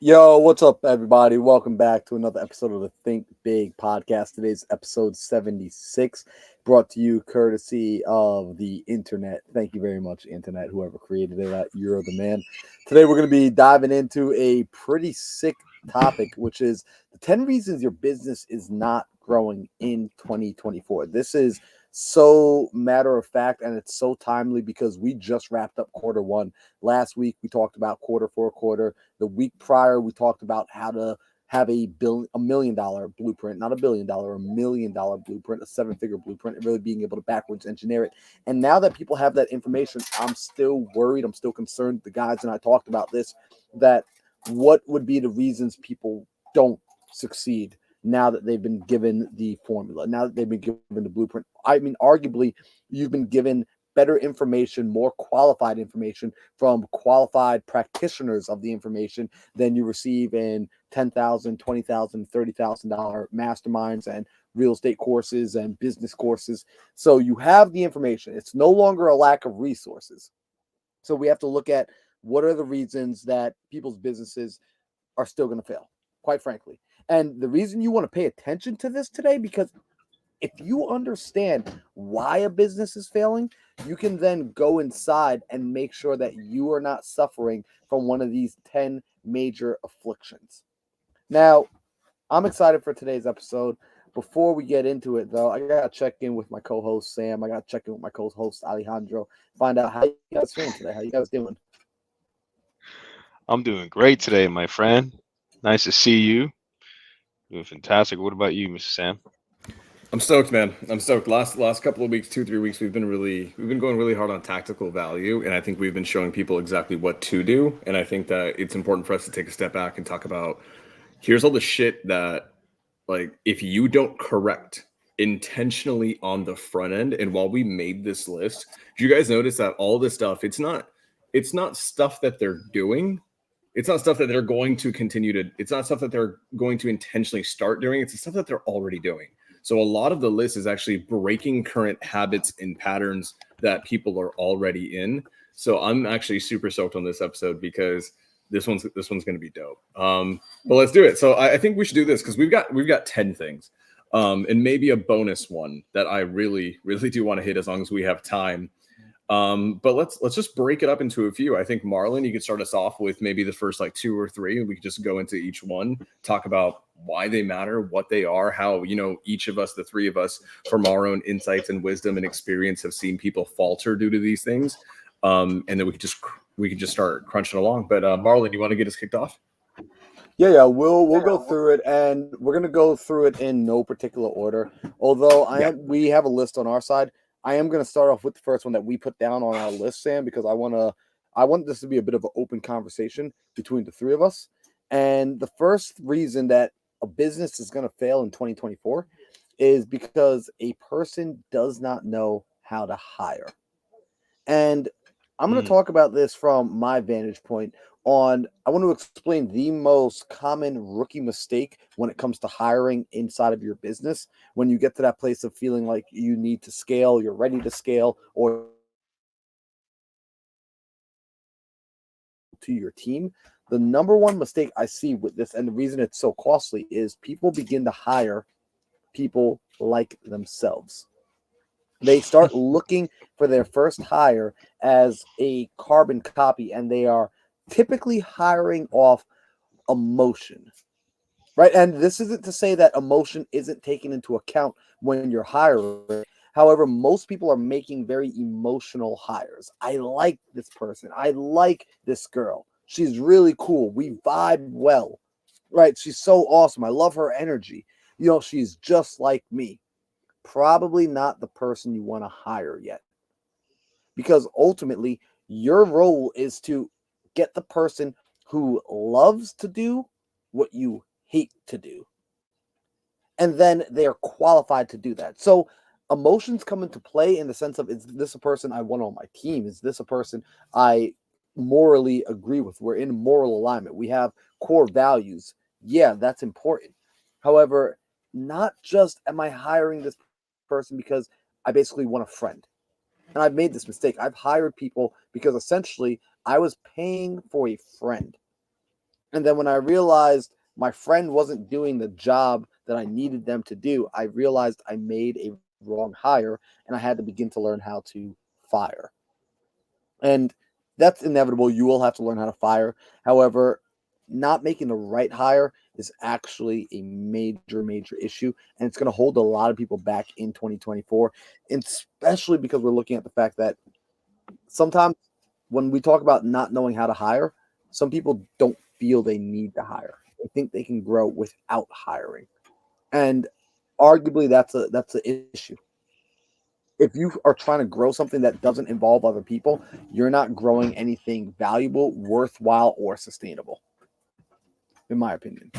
Yo, what's up, everybody? Welcome back to another episode of the Think Big podcast. Today's episode 76, brought to you courtesy of the internet. Thank you very much, internet, whoever created it. You're the man. Today, we're going to be diving into a pretty sick topic, which is the 10 reasons your business is not growing in 2024. This is so matter of fact, and it's so timely because we just wrapped up quarter one. Last week, we talked about quarter for quarter. The week prior, we talked about how to have a $1 million blueprint, not $1 billion, $1 million blueprint, a 7-figure blueprint, and really being able to backwards engineer it. And now that people have that information, I'm still worried. I'm still concerned. The guys and I talked about this, that what would be the reasons people don't succeed now that they've been given the formula, now that they've been given the blueprint. I mean, arguably, you've been given better information, more qualified information from qualified practitioners of the information than you receive in $10,000, $20,000, $30,000 masterminds and real estate courses and business courses. So you have the information. It's no longer a lack of resources. So we have to look at what are the reasons that people's businesses are still going to fail, quite frankly. And the reason you want to pay attention to this today, because if you understand why a business is failing, you can then go inside and make sure that you are not suffering from one of these 10 major afflictions. Now, I'm excited for today's episode. Before we get into it, though, I got to check in with my co-host, Sam. I got to check in with my co-host, Alejandro, find out how you guys feeling today. How you guys doing? I'm doing great today, my friend. Nice to see you. Doing fantastic. What about you, Mr. Sam? I'm stoked, man. I'm stoked. Last couple of weeks, 2 3 weeks, we've been going really hard on tactical value, and I think we've been showing people exactly what to do. And I think that it's important for us to take a step back and talk about here's all the shit that, like, if you don't correct intentionally on the front end. And while we made this list, do you guys notice that all this stuff, it's not stuff that they're doing. It's not stuff that they're going to continue to, it's not stuff that they're going to intentionally start doing. It's the stuff that they're already doing. So a lot of the list is actually breaking current habits and patterns that people are already in. So I'm actually super stoked on this episode because this one's going to be dope. But let's do it. So I think we should do this because we've got 10 things, and maybe a bonus one that I really do want to hit as long as we have time. But let's just break it up into a few. I think Marlon, you could start us off with maybe the first like 2 or 3, and we could just go into each one, talk about why they matter, what they are, how, each of us, the three of us, from our own insights and wisdom and experience have seen people falter due to these things. And then we can just start crunching along. But Marlon, you want to get us kicked off? Yeah, we'll go through it, and we're gonna go through it in no particular order. Although we have a list on our side. I am gonna start off with the first one that we put down on our list, Sam, because I want this to be a bit of an open conversation between the three of us. And the first reason that a business is gonna fail in 2024 is because a person does not know how to hire. And I'm going to talk about this from my vantage point I want to explain the most common rookie mistake when it comes to hiring inside of your business. When you get to that place of feeling like you need to scale, you're ready to scale, or to your team. The number one mistake I see with this, and the reason it's so costly, is people begin to hire people like themselves. They start looking for their first hire as a carbon copy, and they are typically hiring off emotion, right? And this isn't to say that emotion isn't taken into account when you're hiring. However, most people are making very emotional hires. I like this person. I like this girl. She's really cool. We vibe well, right? She's so awesome. I love her energy. She's just like me. Probably not the person you want to hire yet. Because ultimately, your role is to get the person who loves to do what you hate to do. And then they are qualified to do that. So emotions come into play in the sense of, is this a person I want on my team? Is this a person I morally agree with? We're in moral alignment. We have core values. Yeah, that's important. However, not just am I hiring this person because I basically want a friend. And I've made this mistake. I've hired people because essentially I was paying for a friend. And then when I realized my friend wasn't doing the job that I needed them to do, I realized I made a wrong hire and I had to begin to learn how to fire. And that's inevitable. You will have to learn how to fire. However, not making the right hire is actually a major issue, and it's going to hold a lot of people back in 2024, and especially because we're looking at the fact that sometimes when we talk about not knowing how to hire, some people don't feel they need to hire. They think they can grow without hiring, and arguably that's an issue. If you are trying to grow something that doesn't involve other people, you're not growing anything valuable, worthwhile, or sustainable, in my opinion.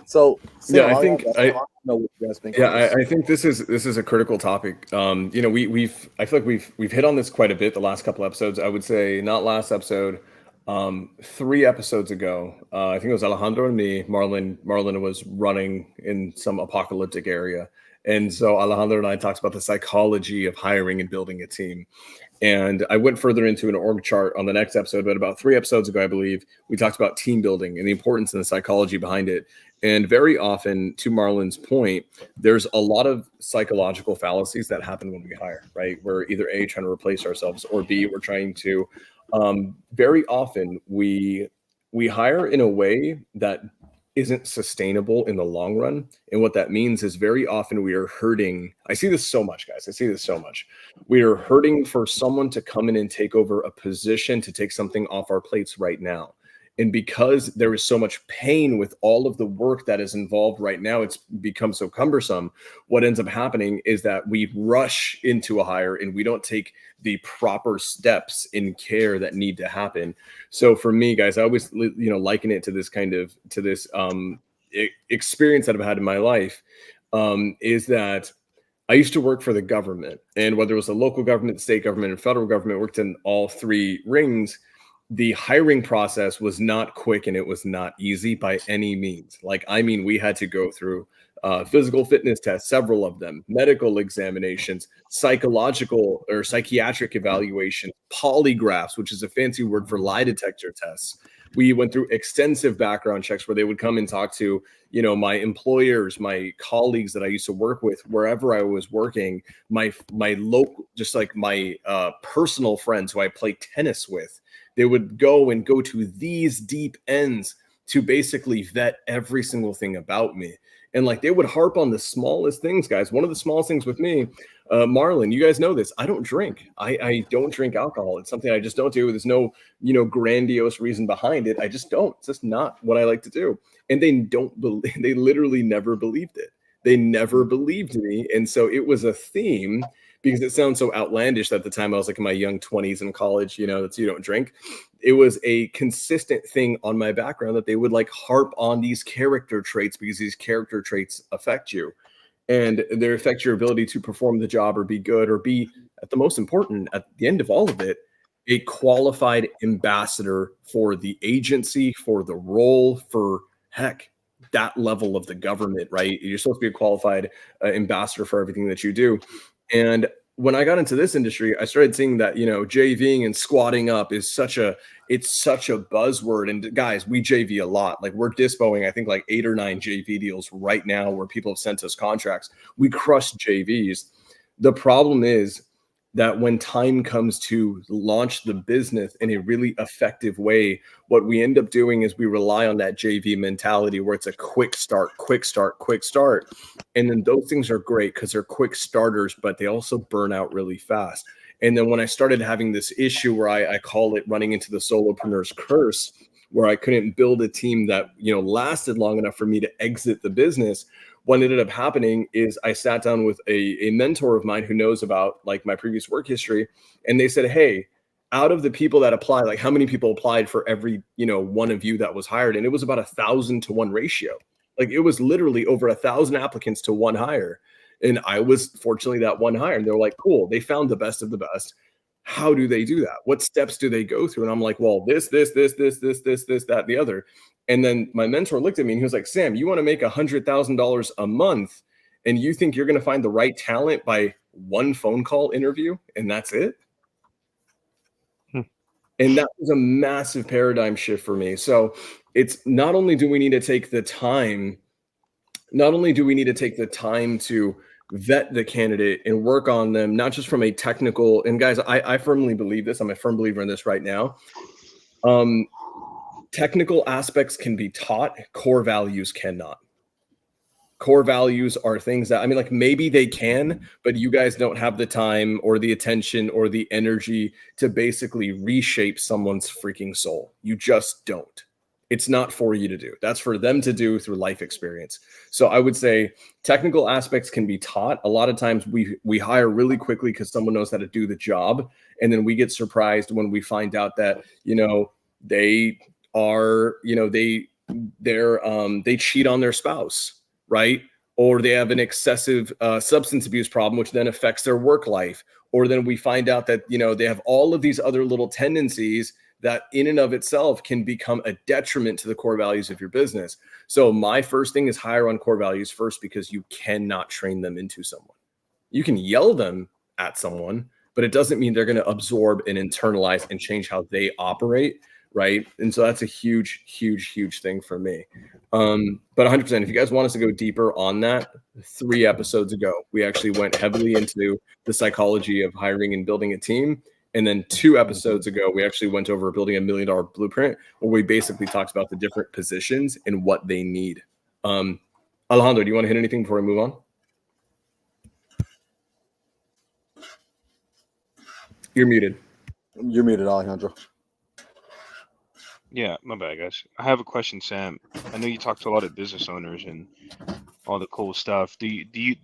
So, Sam, Yeah, I think don't know what you guys think. Yeah, I think this is a critical topic. You know, I feel like we've hit on this quite a bit the last couple episodes. I would say not last episode, 3 episodes ago. I think it was Alejandro and me. Marlon was running in some apocalyptic area, and so Alejandro and I talked about the psychology of hiring and building a team. And I went further into an org chart on the next episode, but about 3 episodes ago, I believe, we talked about team building and the importance and the psychology behind it. And very often, to Marlon's point, there's a lot of psychological fallacies that happen when we hire, right? We're either A, trying to replace ourselves, or B, we're trying to, very often we hire in a way that isn't sustainable in the long run. And what that means is very often we are hurting. I see this so much, guys. I see this so much. We are hurting for someone to come in and take over a position, to take something off our plates right now. And because there is so much pain with all of the work that is involved right now, it's become so cumbersome. What ends up happening is that we rush into a hire and we don't take the proper steps in care that need to happen. So for me, guys, I always, liken it to this experience that I've had in my life, is that I used to work for the government, and whether it was the local government, state government, and federal government, worked in all 3 rings. The hiring process was not quick and it was not easy by any means. We had to go through physical fitness tests, several of them, medical examinations, psychological or psychiatric evaluation, polygraphs, which is a fancy word for lie detector tests. We went through extensive background checks where they would come and talk to, my employers, my colleagues that I used to work with, wherever I was working, my local, just like my personal friends who I play tennis with. They would go to these deep ends to basically vet every single thing about me. And they would harp on the smallest things, guys. One of the smallest things with me, Marlon, you guys know this. I don't drink. I don't drink alcohol. It's something I just don't do. There's no, grandiose reason behind it. I just don't. It's just not what I like to do. And they literally never believed it. They never believed me. And so it was a theme, because it sounds so outlandish that at the time I was in my young 20s in college, that's you don't drink. It was a consistent thing on my background that they would harp on these character traits, because these character traits affect you and they affect your ability to perform the job or be good or be, at the most important, at the end of all of it, a qualified ambassador for the agency, for the role, for that level of the government, right? You're supposed to be a qualified ambassador for everything that you do. And when I got into this industry, I started seeing that, JVing and squatting up is such a buzzword. And guys, we JV a lot. We're dispoing, I think 8 or 9 JV deals right now where people have sent us contracts. We crush JVs. The problem is that when time comes to launch the business in a really effective way, what we end up doing is we rely on that JV mentality where it's a quick start. And then those things are great because they're quick starters, but they also burn out really fast. And then when I started having this issue where I call it running into the solopreneur's curse, where I couldn't build a team that, lasted long enough for me to exit the business, what ended up happening is I sat down with a mentor of mine who knows about my previous work history. And they said, hey, out of the people that applied, how many people applied for every, one of you that was hired? And it was about 1,000 to 1 ratio. It was literally over 1,000 applicants to 1 hire. And I was fortunately that 1 hire. And they were cool. They found the best of the best. How do they do that? What steps do they go through? And I'm well, this, that, and the other. And then my mentor looked at me and he was like, Sam, you want to make $100,000 a month and you think you're going to find the right talent by 1 phone call interview and that's it? And that was a massive paradigm shift for me. So it's not only do we need to take the time, not only do we need to take the time to vet the candidate and work on them, not just from a technical, and guys, I firmly believe this, I'm a firm believer in this right now. Technical aspects can be taught, core values cannot. Core values are things that, I mean, like maybe they can, but you guys don't have the time or the attention or the energy to basically reshape someone's freaking soul. You just don't. It's not for you to do. That's for them to do through life experience. So I would say technical aspects can be taught. A lot of times we hire really quickly because someone knows how to do the job. And then we get surprised when we find out that, they are, they cheat on their spouse, right? Or they have an excessive substance abuse problem, which then affects their work life. Or then we find out that, they have all of these other little tendencies that in and of itself can become a detriment to the core values of your business. So my first thing is hire on core values first, because you cannot train them into someone. You can yell them at someone, but it doesn't mean they're going to absorb and internalize and change how they operate. Right. And so that's a huge, huge, huge thing for me. But 100%, if you guys want us to go deeper on that, 3 episodes ago, we actually went heavily into the psychology of hiring and building a team. And then 2 episodes ago, we actually went over building $1 million blueprint, where we basically talked about the different positions and what they need. Alejandro, do you want to hit anything before we move on? You're muted. You're muted, Alejandro. Yeah, my bad, guys. I have a question, Sam. I know you talk to a lot of business owners and all the cool stuff. Do you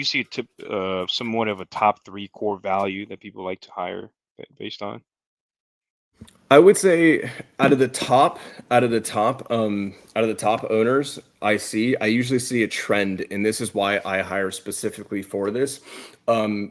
see a tip, somewhat of a top 3 core value that people like to hire based on? I would say out of the top owners I usually see a trend, and this is why I hire specifically for this.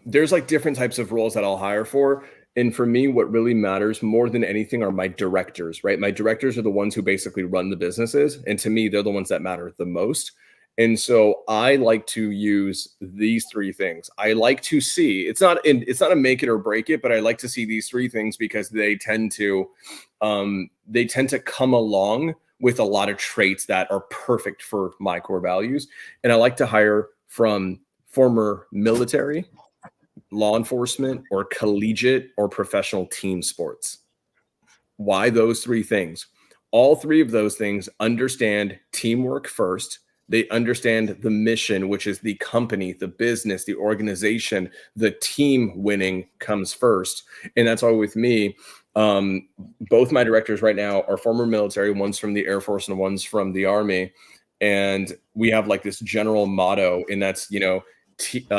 There's like different types of roles that I'll hire for. And for me, what really matters more than anything are my directors, right? My directors are the ones who basically run the businesses. And to me, they're the ones that matter the most. And so I like to use these 3 things. I like to see, it's not a make it or break it, but I like to see these 3 things because they tend to come along with a lot of traits that are perfect for my core values. And I like to hire from former military, law enforcement, or collegiate or professional team sports. Why those 3 things? All 3 of those things understand teamwork first. They understand the mission, which is the company, the business, the organization, the team winning comes first. And that's why with me, both my directors right now are former military, one's from the Air Force and one's from the Army. And we have like this general motto, and that's,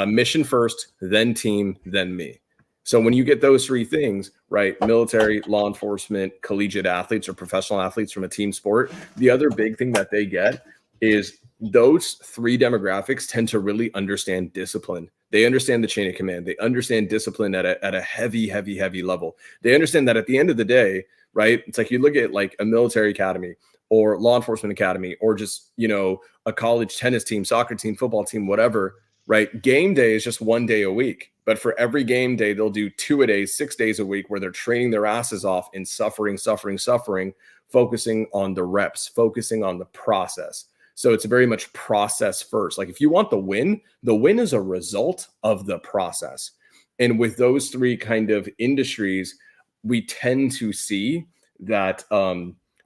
mission first, then team, then me. So when you get those 3 things, right, military, law enforcement, collegiate athletes or professional athletes from a team sport, the other big thing that they get is those 3 demographics tend to really understand discipline. They understand the chain of command. They understand discipline at a heavy, heavy, heavy level. They understand that at the end of the day, right, it's like you look at like a military academy or law enforcement academy, or just, a college tennis team, soccer team, football team, whatever, right? Game day is just 1 day a week. But for every game day, they'll do 2 a day, 6 days a week, where they're training their asses off and suffering, focusing on the reps, focusing on the process. So it's very much process first. Like if you want the win is a result of the process. And with those 3 kind of industries, we tend to see that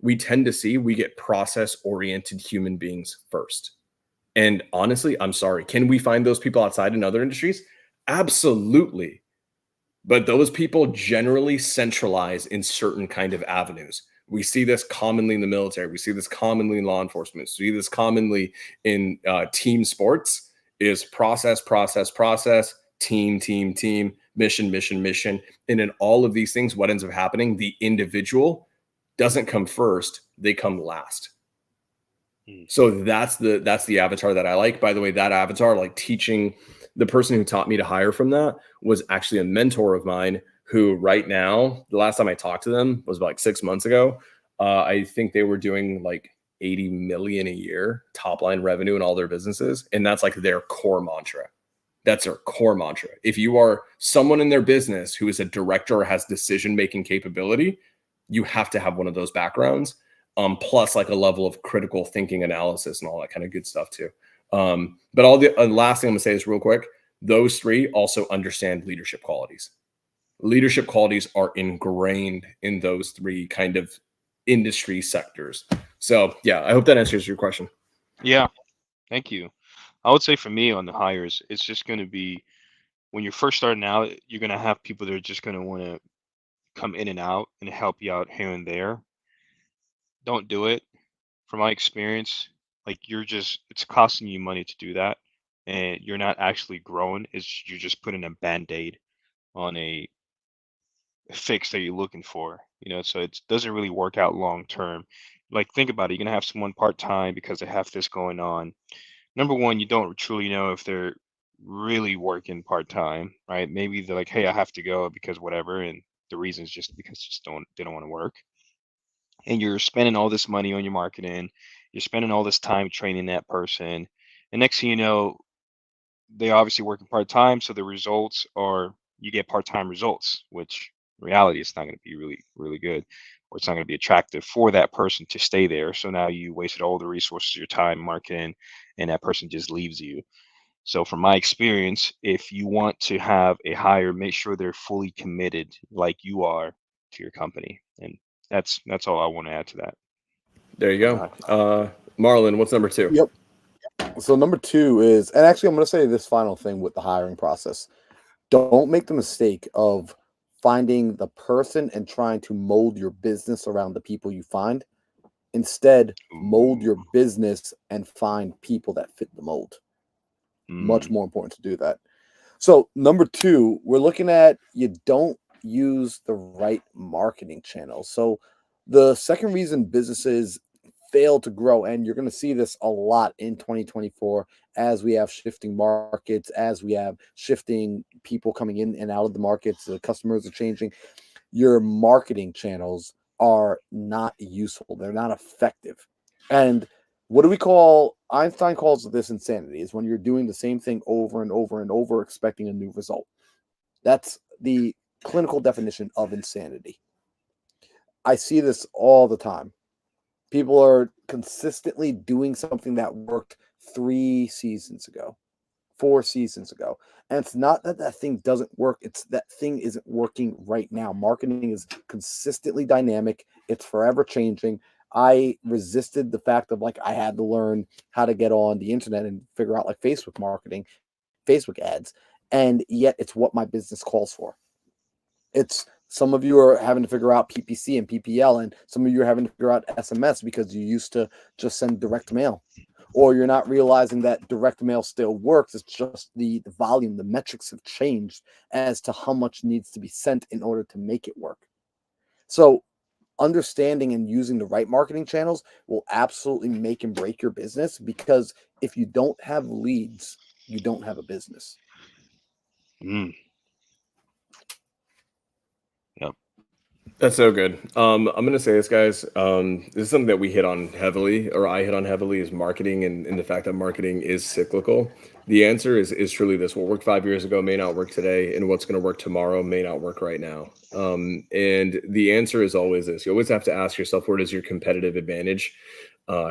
we get process-oriented human beings first. And honestly, I'm sorry, can we find those people outside in other industries? Absolutely. But those people generally centralize in certain kind of avenues. We see this commonly in the military. We see this commonly in law enforcement. We see this commonly in team sports, is process, team, mission. And in all of these things, what ends up happening, the individual doesn't come first, they come last. So that's the avatar that I like. By the way, that avatar, like teaching, the person who taught me to hire from that was actually a mentor of mine, who right now, the last time I talked to them was about like 6 months ago. I think they were doing like 80 million a year top line revenue in all their businesses. And that's like their core mantra. That's their core mantra. If you are someone in their business who is a director or has decision-making capability, you have to have one of those backgrounds, plus like a level of critical thinking, analysis, and all that kind of good stuff too. But all the last thing I'm gonna say is real quick, those three also understand leadership qualities. Leadership qualities are ingrained in those three kind of industry sectors. So yeah, I hope that answers your question. Yeah, thank you. I would say for me on the hires, it's just going to be when you're first starting out, you're going to have people that are just going to want to come in and out and help you out here and there. Don't do it. From my experience, like it's costing you money to do that, and you're not actually growing. You're just putting a band-aid on a fix that you're looking for, so it doesn't really work out long term. Like, think about it. You're going to have someone part-time because they have this going on. Number one, you don't truly know if they're really working part-time, right? Maybe they're like, hey, I have to go because whatever, and the reason is just because they don't want to work. And you're spending all this money on your marketing, you're spending all this time training that person, and next thing you know, they obviously working part-time, so the results are you get part-time results, which in reality it's not going to be really really good, or it's not going to be attractive for that person to stay there. So now you wasted all the resources, your time marketing, and that person just leaves you. So from my experience, if you want to have a hire, make sure they're fully committed like you are to your company. And that's all I want to add to that. There you go. Marlon, what's number two? Yep. So number two is, and actually I'm going to say this final thing with the hiring process. Don't make the mistake of finding the person and trying to mold your business around the people you find. Instead, mold your business and find people that fit the mold. Much more important to do that. So number two, we're looking at you don't use the right marketing channels. So the second reason businesses fail to grow, and you're going to see this a lot in 2024 as we have shifting markets, as we have shifting people coming in and out of the markets, the customers are changing. Your marketing channels are not useful. They're not effective. And what do we call, Einstein calls this insanity, is when you're doing the same thing over and over and over, expecting a new result. That's the clinical definition of insanity. I see this all the time. People are consistently doing something that worked 3 seasons ago, 4 seasons ago. And it's not that that thing doesn't work. It's that thing isn't working right now. Marketing is consistently dynamic. It's forever changing. I resisted the fact of like I had to learn how to get on the internet and figure out like Facebook marketing, Facebook ads. And yet it's what my business calls for. It's some of you are having to figure out PPC and PPL, and some of you are having to figure out SMS because you used to just send direct mail, or you're not realizing that direct mail still works. It's just the volume, the metrics have changed as to how much needs to be sent in order to make it work. So understanding and using the right marketing channels will absolutely make and break your business, because if you don't have leads, you don't have a business. Yep. That's so good. I'm gonna say this, guys. This is something that we hit on heavily, or I hit on heavily, is marketing and the fact that marketing is cyclical. The answer is truly this: what worked 5 years ago may not work today, and what's going to work tomorrow may not work right now. And the answer is always this: you always have to ask yourself, where does your competitive advantage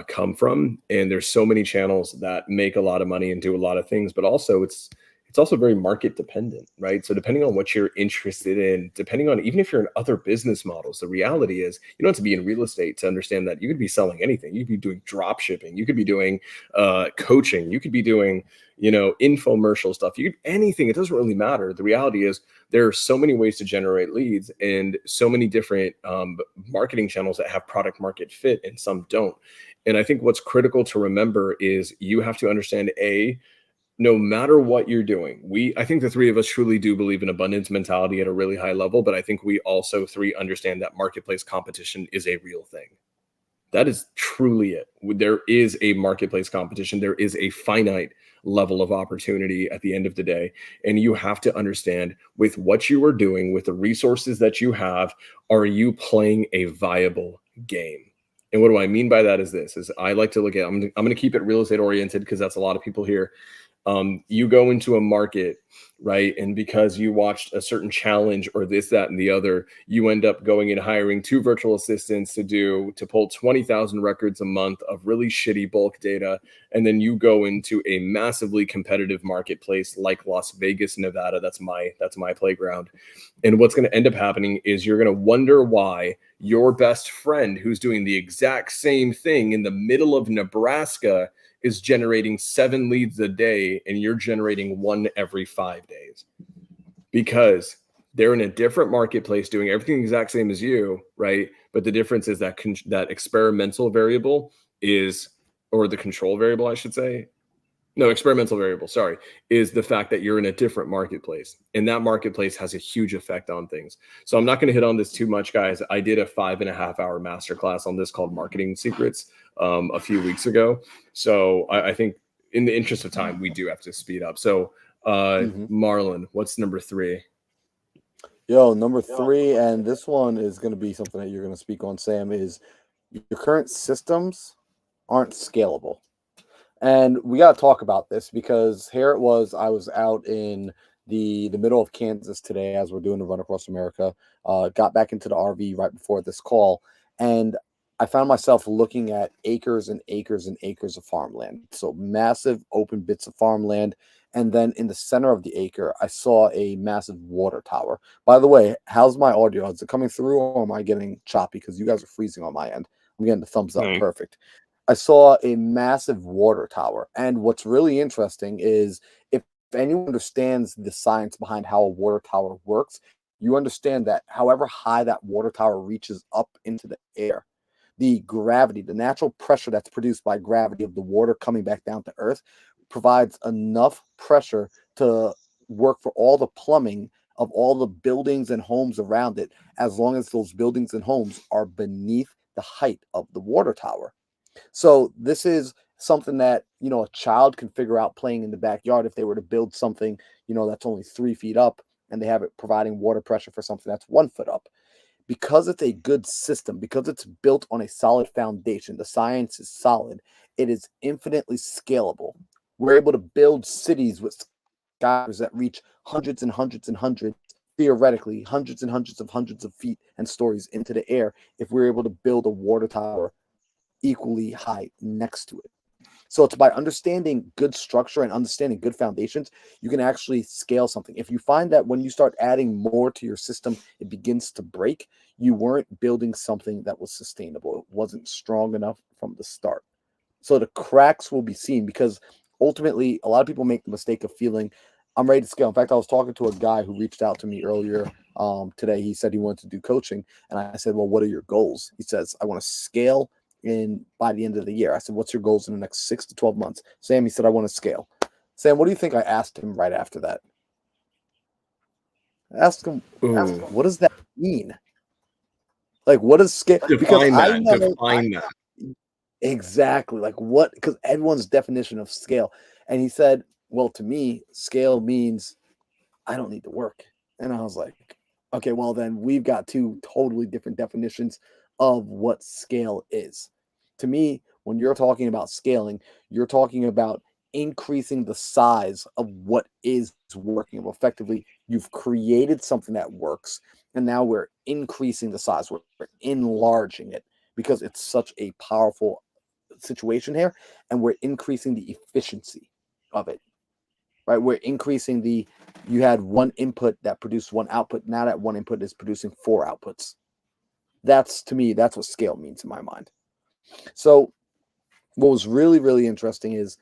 come from? And there's so many channels that make a lot of money and do a lot of things, but also it's also very market dependent, right? So depending on what you're interested in, depending on, even if you're in other business models, the reality is you don't have to be in real estate to understand that you could be selling anything. You could be doing drop shipping. You could be doing coaching. You could be doing, infomercial stuff. You could, anything. It doesn't really matter. The reality is there are so many ways to generate leads and so many different marketing channels that have product market fit and some don't. And I think what's critical to remember is you have to understand, no matter what you're doing, I think the three of us truly do believe in abundance mentality at a really high level, but I think we also three understand that marketplace competition is a real thing. That is truly it. There is a marketplace competition. There is a finite level of opportunity at the end of the day. And you have to understand, with what you are doing, with the resources that you have, are you playing a viable game? And what do I mean by that is this: I like to look at, I'm going to keep it real estate oriented because that's a lot of people here. You go into a market, right? And because you watched a certain challenge or this, that, and the other, you end up going and hiring 2 virtual assistants to pull 20,000 records a month of really shitty bulk data. And then you go into a massively competitive marketplace like Las Vegas, Nevada. That's my playground. And what's going to end up happening is you're going to wonder why your best friend, who's doing the exact same thing in the middle of Nebraska, is generating 7 leads a day and you're generating 1 every 5 days, because they're in a different marketplace doing everything the exact same as you, right? But the difference is that that experimental variable is, or the control variable, I should say. No, experimental variable, sorry, is the fact that you're in a different marketplace, and that marketplace has a huge effect on things. So I'm not going to hit on this too much, guys. I did a 5.5-hour masterclass on this called Marketing Secrets a few weeks ago. So I think in the interest of time, we do have to speed up. So Marlon, what's number 3? Yo, number 3, and this one is going to be something that you're going to speak on, Sam, is your current systems aren't scalable. And we got to talk about this because here it was. I was out in the middle of Kansas today as we're doing the run across America. Got back into the RV right before this call, and I found myself looking at acres and acres and acres of farmland. So massive open bits of farmland. And then in the center of the acre, I saw a massive water tower. By the way, how's my audio? Is it coming through or am I getting choppy? Because you guys are freezing on my end. I'm getting the thumbs up. Right. Perfect. I saw a massive water tower. And what's really interesting is if anyone understands the science behind how a water tower works, you understand that however high that water tower reaches up into the air, the gravity, the natural pressure that's produced by gravity of the water coming back down to earth provides enough pressure to work for all the plumbing of all the buildings and homes around it, as long as those buildings and homes are beneath the height of the water tower. So this is something that, a child can figure out playing in the backyard if they were to build something, that's only 3 feet up and they have it providing water pressure for something that's 1 foot up. Because it's a good system, because it's built on a solid foundation, the science is solid, it is infinitely scalable. We're able to build cities with skyscrapers that reach hundreds and hundreds and hundreds, theoretically, hundreds and hundreds of feet and stories into the air if we're able to build a water tower equally high next to it. So it's by understanding good structure and understanding good foundations, you can actually scale something. If you find that when you start adding more to your system, it begins to break, you weren't building something that was sustainable. It wasn't strong enough from the start. So the cracks will be seen because ultimately a lot of people make the mistake of feeling I'm ready to scale. In fact, I was talking to a guy who reached out to me earlier today. He said he wanted to do coaching. And I said, well, what are your goals? He says, I want to scale by the end of the year. I said, what's your goals in the next 6 to 12 months? Sam, he said, I want to scale. Sam, what do you think I asked him right after that? I asked him, what does that mean? Like, what is scale? Define that. Exactly. Like what? Because everyone's definition of scale. And he said, well, to me, scale means I don't need to work. And I was like, okay, well, then we've got 2 totally different definitions of what scale is. To me, when you're talking about scaling, you're talking about increasing the size of what is working. Effectively, you've created something that works, and now we're increasing the size. We're enlarging it because it's such a powerful situation here, and we're increasing the efficiency of it. Right? We're increasing you had 1 input that produced 1 output. Now that 1 input is producing 4 outputs. To me, that's what scale means in my mind. So what was really, really interesting is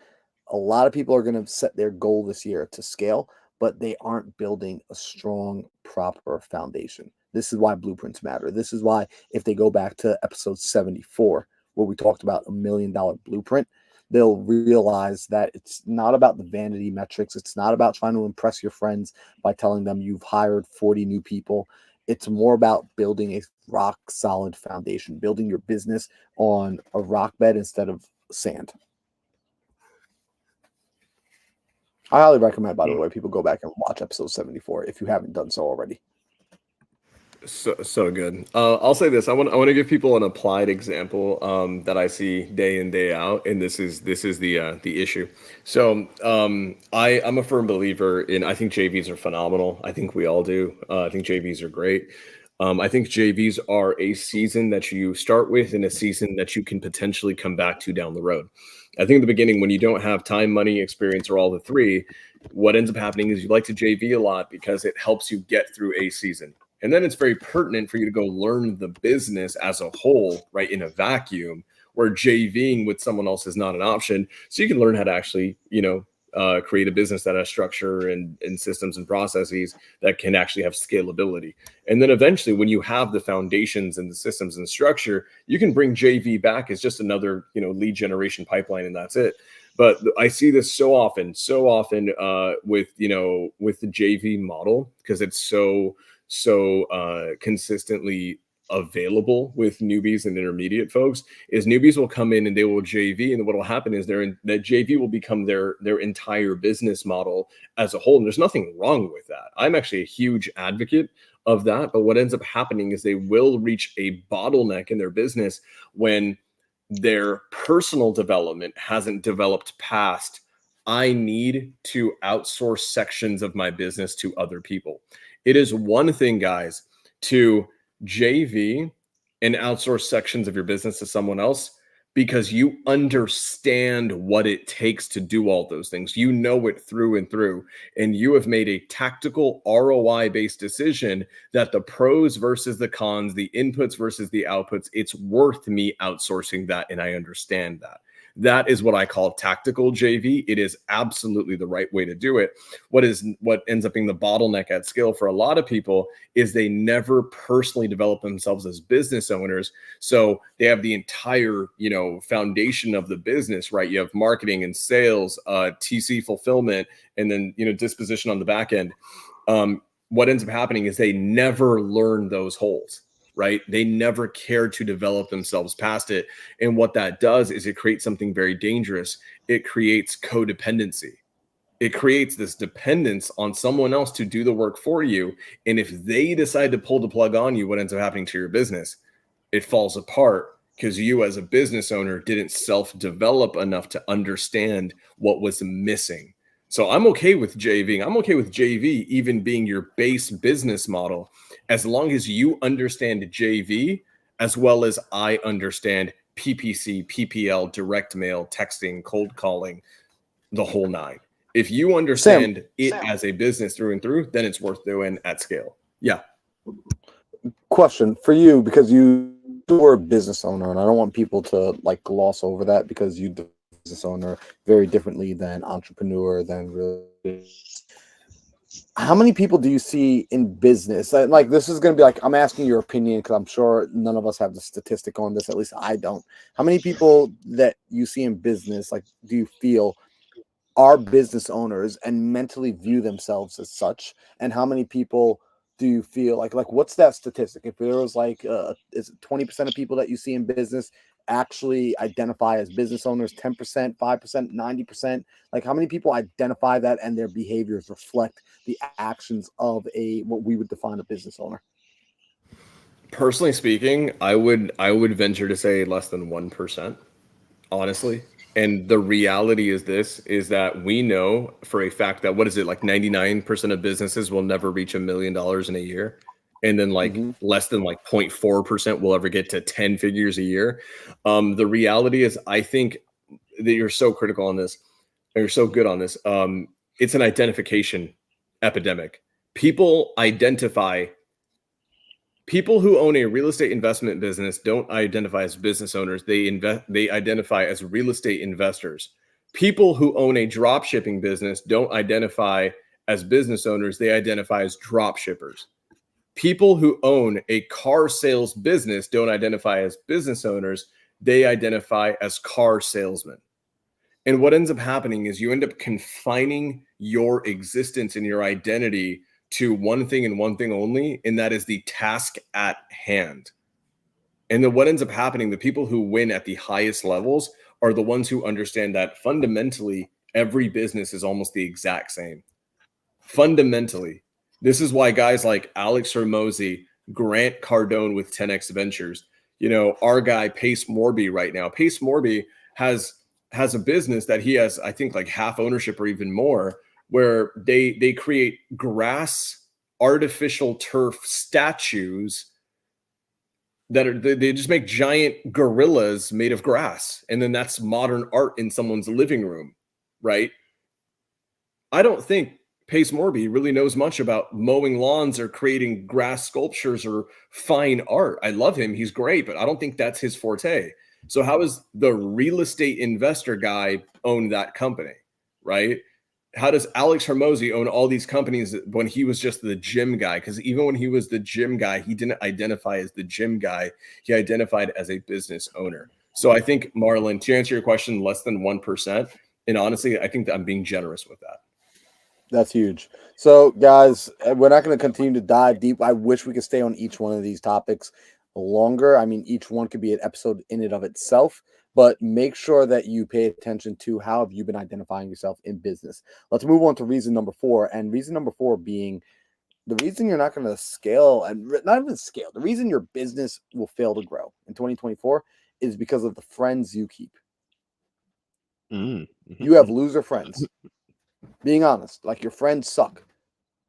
a lot of people are going to set their goal this year to scale, but they aren't building a strong, proper foundation. This is why blueprints matter. This is why if they go back to episode 74, where we talked about $1 million blueprint, they'll realize that it's not about the vanity metrics. It's not about trying to impress your friends by telling them you've hired 40 new people. It's more about building a rock solid foundation, building your business on a rock bed instead of sand. I highly recommend, by the way, people go back and watch episode 74 if you haven't done so already. So good. I'll say this. I want to give people an applied example that I see day in day out, and this is the issue. So I'm a firm believer in. I think JVs are phenomenal. I think we all do. I think JVs are great. I think JVs are a season that you start with and a season that you can potentially come back to down the road. I think in the beginning, when you don't have time, money, experience, or all the three, what ends up happening is you like to JV a lot because it helps you get through a season. And then it's very pertinent for you to go learn the business as a whole, right, in a vacuum, where JVing with someone else is not an option. So you can learn how to actually, create a business that has structure and systems and processes that can actually have scalability. And then eventually, when you have the foundations and the systems and structure, you can bring JV back as just another, lead generation pipeline, and that's it. But I see this so often with the JV model, because it's so consistently available with newbies and intermediate folks. Is newbies will come in and they will JV, and what will happen is that JV will become their entire business model as a whole. And there's nothing wrong with that. I'm actually a huge advocate of that. But what ends up happening is they will reach a bottleneck in their business when their personal development hasn't developed past, I need to outsource sections of my business to other people. It is one thing, guys, to JV and outsource sections of your business to someone else because you understand what it takes to do all those things. You know it through and through, and you have made a tactical ROI-based decision that the pros versus the cons, the inputs versus the outputs, it's worth me outsourcing that, and I understand that. That is what I call tactical JV. It is absolutely the right way to do it. What ends up being the bottleneck at scale for a lot of people is they never personally develop themselves as business owners. So they have the entire, foundation of the business, right? You have marketing and sales, TC fulfillment, and then, disposition on the back end. What ends up happening is they never learn those holes. Right? They never care to develop themselves past it. And what that does is it creates something very dangerous. It creates codependency. It creates this dependence on someone else to do the work for you. And if they decide to pull the plug on you, what ends up happening to your business? It falls apart because you as a business owner didn't self-develop enough to understand what was missing. So I'm okay with JVing. I'm okay with JV even being your base business model, as long as you understand JV as well as I understand PPC, PPL, direct mail, texting, cold calling, the whole nine. If you understand it as a business through and through, then it's worth doing at scale. Yeah. Question for you, because you were a business owner, and I don't want people to gloss over that, because you do business owner very differently than entrepreneur, than really. How many people do you see in business? This is going to be I'm asking your opinion because I'm sure none of us have the statistic on this. At least I don't. How many people that you see in business, do you feel are business owners and mentally view themselves as such? And how many people do you feel what's that statistic? If there was is it 20% of people that you see in business actually identify as business owners, 10%, 5%, 90%? How many people identify that and their behaviors reflect the actions of what we would define a business owner? Personally speaking, I would venture to say less than 1%, honestly. And the reality is that we know for a fact that 99% of businesses will never reach $1 million in a year. And then less than 0.4% will ever get to 10 figures a year. The reality is, I think that you're so critical on this. You're so good on this. It's an identification epidemic. People who own a real estate investment business don't identify as business owners. They identify as real estate investors. People who own a drop shipping business don't identify as business owners. They identify as drop shippers. People who own a car sales business don't identify as business owners. They identify as car salesmen. And what ends up happening is you end up confining your existence and your identity to one thing and one thing only, and that is the task at hand. And then what ends up happening, the people who win at the highest levels are the ones who understand that fundamentally every business is almost the exact same. Fundamentally. This is why guys like Alex Hormozi, Grant Cardone with 10X Ventures, our guy Pace Morby right now. Pace Morby has a business that he has, I think, like half ownership or even more, where they create grass artificial turf statues that are, they just make giant gorillas made of grass, and then that's modern art in someone's living room, right? I don't think Pace Morby really knows much about mowing lawns or creating grass sculptures or fine art. I love him, he's great, but I don't think that's his forte. So how does the real estate investor guy own that company, right? How does Alex Hormozy own all these companies when he was just the gym guy? Because even when he was the gym guy, he didn't identify as the gym guy. He identified as a business owner. So I think, Marlon, to answer your question, less than 1%. And honestly, I think that I'm being generous with that. That's huge. So, guys, we're not going to continue to dive deep. I wish we could stay on each one of these topics longer. I mean, each one could be an episode in and of itself, but make sure that you pay attention to how have you been identifying yourself in business. Let's move on to reason number 4. And reason number 4 being the reason you're not going to scale, and not even scale, the reason your business will fail to grow in 2024 is because of the friends you keep. Mm-hmm. You have loser friends. Being honest, like, your friends suck.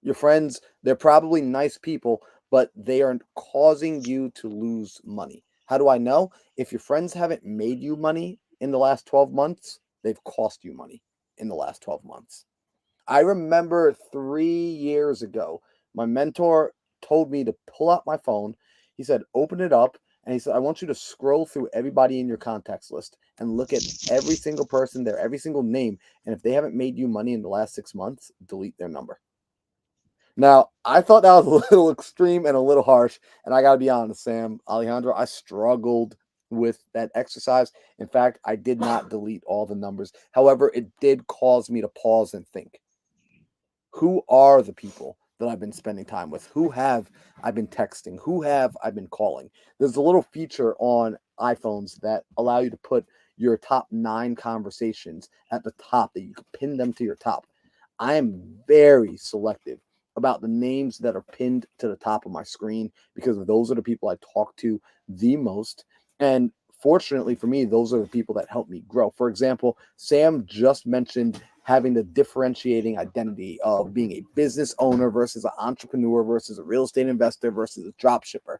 Your friends, they're probably nice people, but they are causing you to lose money. How do I know? If your friends haven't made you money in the last 12 months, they've cost you money in the last 12 months. I remember 3 years ago, my mentor told me to pull out my phone. He said, open it up. And he said, I want you to scroll through everybody in your contacts list and look at every single person there, every single name. And if they haven't made you money in the last 6 months, delete their number. Now, I thought that was a little extreme and a little harsh. And I got to be honest, Sam, Alejandro, I struggled with that exercise. In fact, I did not delete all the numbers. However, it did cause me to pause and think. Who are the people that I've been spending time with? Who have I been texting? Who have I been calling? There's a little feature on iPhones that allow you to put your top 9 conversations at the top, that you can pin them to your top. I am very selective about the names that are pinned to the top of my screen because those are the people I talk to the most. And fortunately for me, those are the people that help me grow. For example, Sam just mentioned having the differentiating identity of being a business owner versus an entrepreneur versus a real estate investor versus a drop shipper.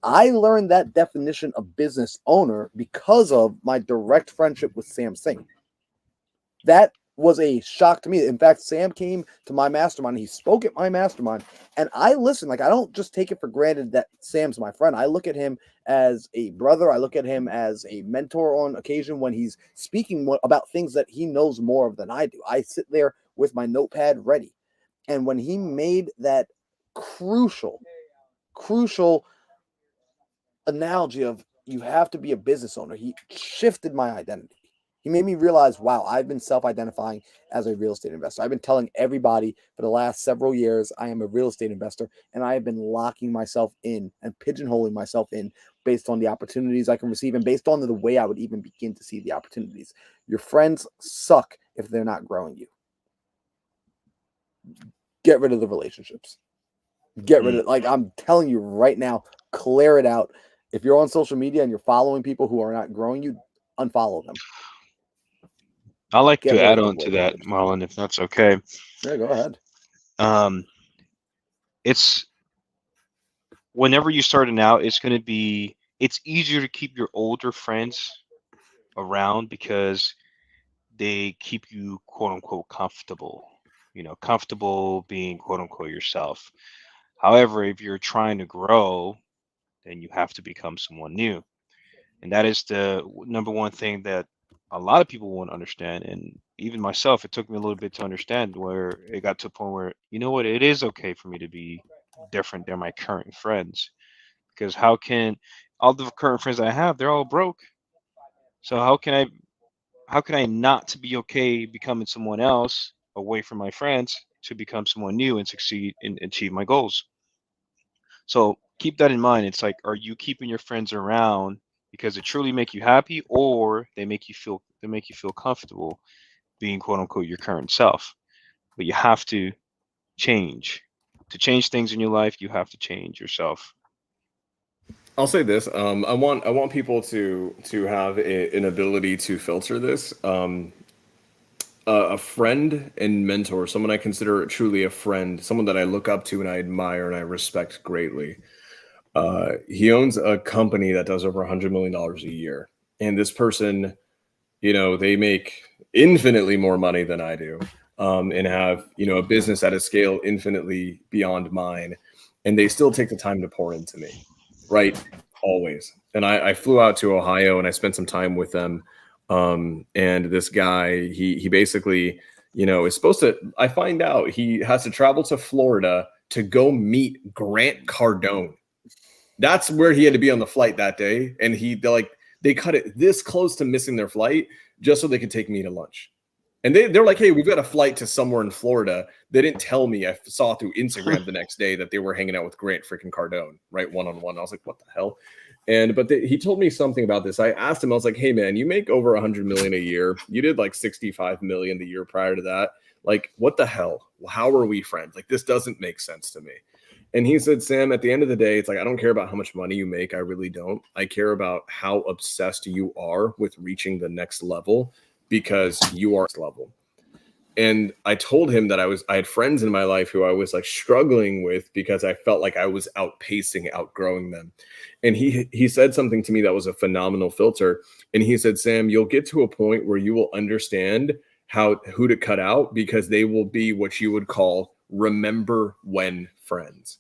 I learned that definition of business owner because of my direct friendship with Sam Singh. That was a shock to me. In fact, Sam came to my mastermind. He spoke at my mastermind, and I listened. Like, I don't just take it for granted that Sam's my friend. I look at him as a brother. I look at him as a mentor on occasion when he's speaking about things that he knows more of than I do. I sit there with my notepad ready. And when he made that crucial analogy of you have to be a business owner, he shifted my identity. He made me realize, wow, I've been self-identifying as a real estate investor. I've been telling everybody for the last several years I am a real estate investor, and I have been locking myself in and pigeonholing myself in based on the opportunities I can receive and based on the way I would even begin to see the opportunities. Your friends suck if they're not growing you. Get rid of the relationships. Get rid of it. Like, I'm telling you right now, clear it out. If you're on social media and you're following people who are not growing you, unfollow them. I'd like to add on to that, Marlon, if that's okay. Yeah, go ahead. It's whenever you're starting out, it's easier to keep your older friends around because they keep you, quote unquote, comfortable. Comfortable being, quote unquote, yourself. However, if you're trying to grow, then you have to become someone new. And that is the number one thing that a lot of people won't understand. And even myself, it took me a little bit to understand, where it got to a point where, you know what, it is okay for me to be different than my current friends. Because how can all the current friends I have, they're all broke. So how can I not to be okay becoming someone else away from my friends to become someone new and succeed and achieve my goals? So keep that in mind. It's like, are you keeping your friends around because they truly make you happy, or they make you feel comfortable being, quote unquote, your current self? But you have to change. To change things in your life, you have to change yourself. I'll say this. I want people to have an ability to filter this. A friend and mentor, someone I consider truly a friend, someone that I look up to and I admire and I respect greatly. He owns a company that does over $100 million a year, and this person, they make infinitely more money than I do, and have a business at a scale infinitely beyond mine, and they still take the time to pour into me, right? Always. And I flew out to Ohio and I spent some time with them. And this guy, he basically, is supposed to. I find out he has to travel to Florida to go meet Grant Cardone. That's where he had to be on the flight that day, and they cut it this close to missing their flight just so they could take me to lunch. And they're like, hey, we've got a flight to somewhere in Florida. They didn't tell me. I saw through Instagram the next day that they were hanging out with Grant freaking Cardone, right? One-on-one. I was like, what the hell? He told me something about this. I asked him, I was like, hey man, you make over 100 million a year. You did like 65 million the year prior to that. Like, what the hell? How are we friends? Like, this doesn't make sense to me. And he said, Sam, at the end of the day, it's like, I don't care about how much money you make. I really don't. I care about how obsessed you are with reaching the next level, because you are next level. And I told him that I had friends in my life who I was like struggling with because I felt like I was outgrowing them. And he said something to me that was a phenomenal filter. And he said, Sam, you'll get to a point where you will understand who to cut out, because they will be what you would call remember when friends,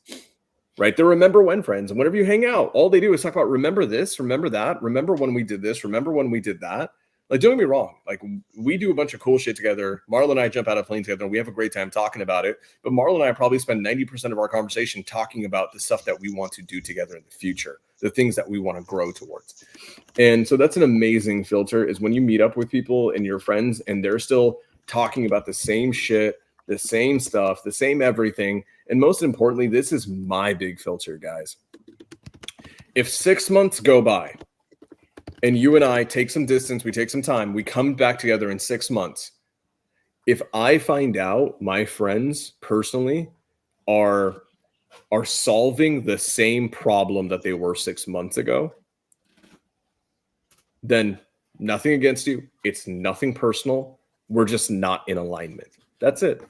right? They're remember when friends. And whenever you hang out, all they do is talk about remember this, remember that, remember when we did this, remember when we did that. Like, don't get me wrong. Like, we do a bunch of cool shit together. Marlon and I jump out of planes together and we have a great time talking about it. But Marlon and I probably spend 90% of our conversation talking about the stuff that we want to do together in the future, the things that we want to grow towards. And so that's an amazing filter, is when you meet up with people and your friends and they're still talking about the same shit, the same stuff, the same everything. And most importantly, this is my big filter, guys. If 6 months go by and you and I take some distance, we take some time, we come back together in 6 months. If I find out my friends personally are solving the same problem that they were 6 months ago, then nothing against you. It's nothing personal. We're just not in alignment. That's it.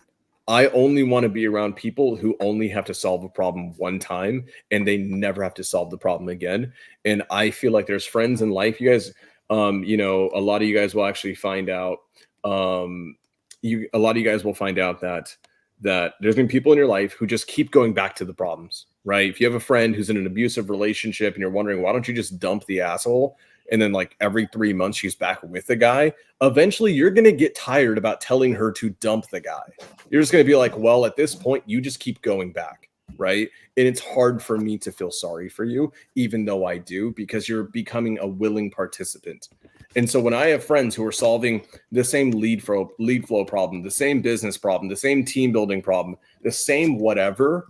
I only want to be around people who only have to solve a problem one time and they never have to solve the problem again. And I feel like there's friends in life. You guys, a lot of you guys will actually find out. A lot of you guys will find out that there's been people in your life who just keep going back to the problems, right? If you have a friend who's in an abusive relationship and you're wondering, why don't you just dump the asshole? And then like every 3 months she's back with the guy. Eventually you're going to get tired about telling her to dump the guy. You're just going to be like, well, at this point you just keep going back, right? And it's hard for me to feel sorry for you, even though I do, because you're becoming a willing participant. And so when I have friends who are solving the same lead flow problem, the same business problem, the same team building problem, the same whatever,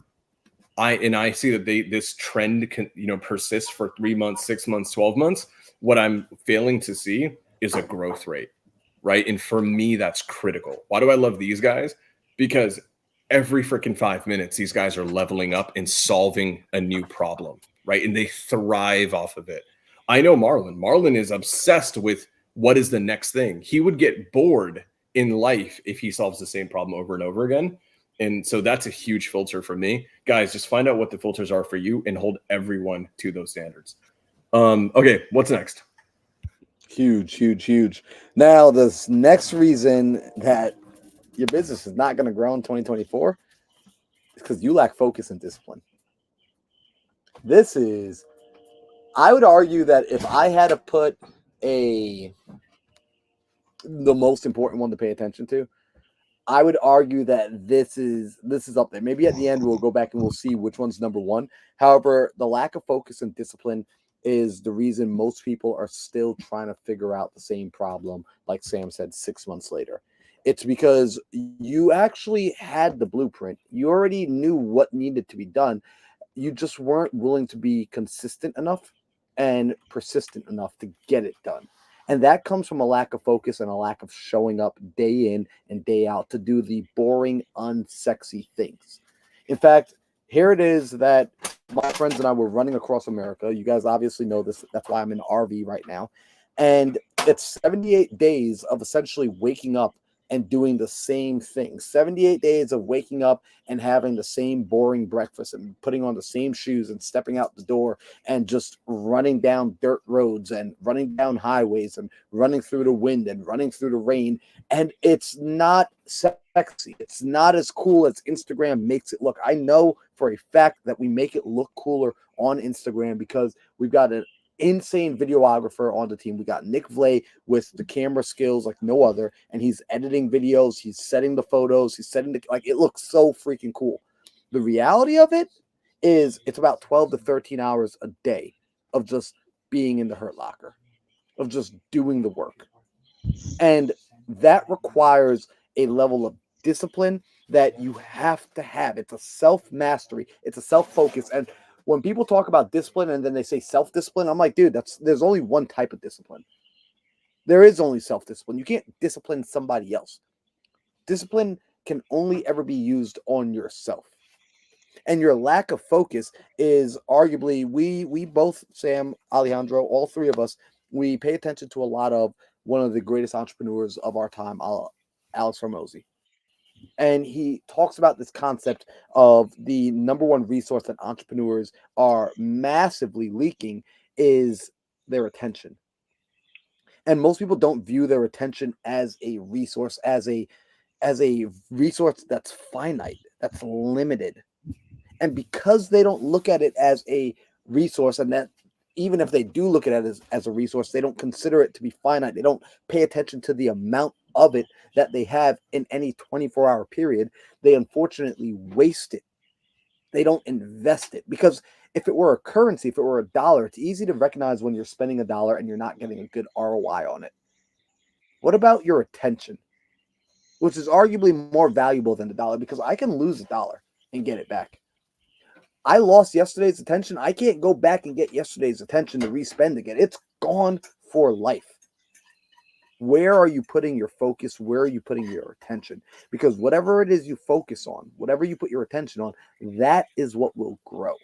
I see that this trend can, persist for 3 months, 6 months, 12 months. What I'm failing to see is a growth rate, right? And for me, that's critical. Why do I love these guys? Because every freaking 5 minutes, these guys are leveling up and solving a new problem, right? And they thrive off of it. I know Marlon. Marlon is obsessed with what is the next thing. He would get bored in life if he solves the same problem over and over again. And so that's a huge filter for me. Guys, just find out what the filters are for you and hold everyone to those standards. Okay, what's next? Huge. Now, this next reason that your business is not going to grow in 2024 is because you lack focus and discipline. I would argue that if I had to put the most important one to pay attention to, I would argue that this is up there. Maybe at the end we'll go back and we'll see which one's number one. However, the lack of focus and discipline is the reason most people are still trying to figure out the same problem, like Sam said, 6 months later. It's because you actually had the blueprint. You already knew what needed to be done. You just weren't willing to be consistent enough and persistent enough to get it done. And that comes from a lack of focus and a lack of showing up day in and day out to do the boring, unsexy things. In fact, here it is that my friends and I were running across America. You guys obviously know this. That's why I'm in RV right now. And it's 78 days of essentially waking up and doing the same thing. 78 days of waking up and having the same boring breakfast and putting on the same shoes and stepping out the door and just running down dirt roads and running down highways and running through the wind and running through the rain. And it's not sexy. It's not as cool as Instagram makes it look. I know for a fact that we make it look cooler on Instagram because we've got an insane videographer on the team. We got Nick Vlay with the camera skills like no other, and he's editing videos, he's setting the photos, he's setting the like it looks so freaking cool. The reality of it is it's about 12 to 13 hours a day of just being in the Hurt Locker, of just doing the work. And that requires a level of discipline that you have to have. It's a self-mastery, it's a self-focus. And when people talk about discipline and then they say self-discipline, I'm like, dude, there's only one type of discipline. There is only self-discipline. You can't discipline somebody else. Discipline can only ever be used on yourself. And your lack of focus is arguably, we both, Sam, Alejandro, all three of us, we pay attention to a lot of one of the greatest entrepreneurs of our time, Alex Hormozi. And he talks about this concept of the number one resource that entrepreneurs are massively leaking is their attention. And most people don't view their attention as a resource, as a resource that's finite, that's limited. And because they don't look at it as a resource, and that even if they do look at it as a resource, they don't consider it to be finite. They don't pay attention to the amount of it that they have in any 24-hour period. They unfortunately waste it. They don't invest it, because if it were a currency, if it were a dollar, it's easy to recognize when you're spending a dollar and you're not getting a good ROI on it. What about your attention, which is arguably more valuable than the dollar, because I can lose a dollar and get it back. I lost yesterday's attention. I can't go back and get yesterday's attention to respend again. It's gone for life. Where are you putting your focus? Where are you putting your attention? Because whatever it is you focus on, whatever you put your attention on, that is what will grow.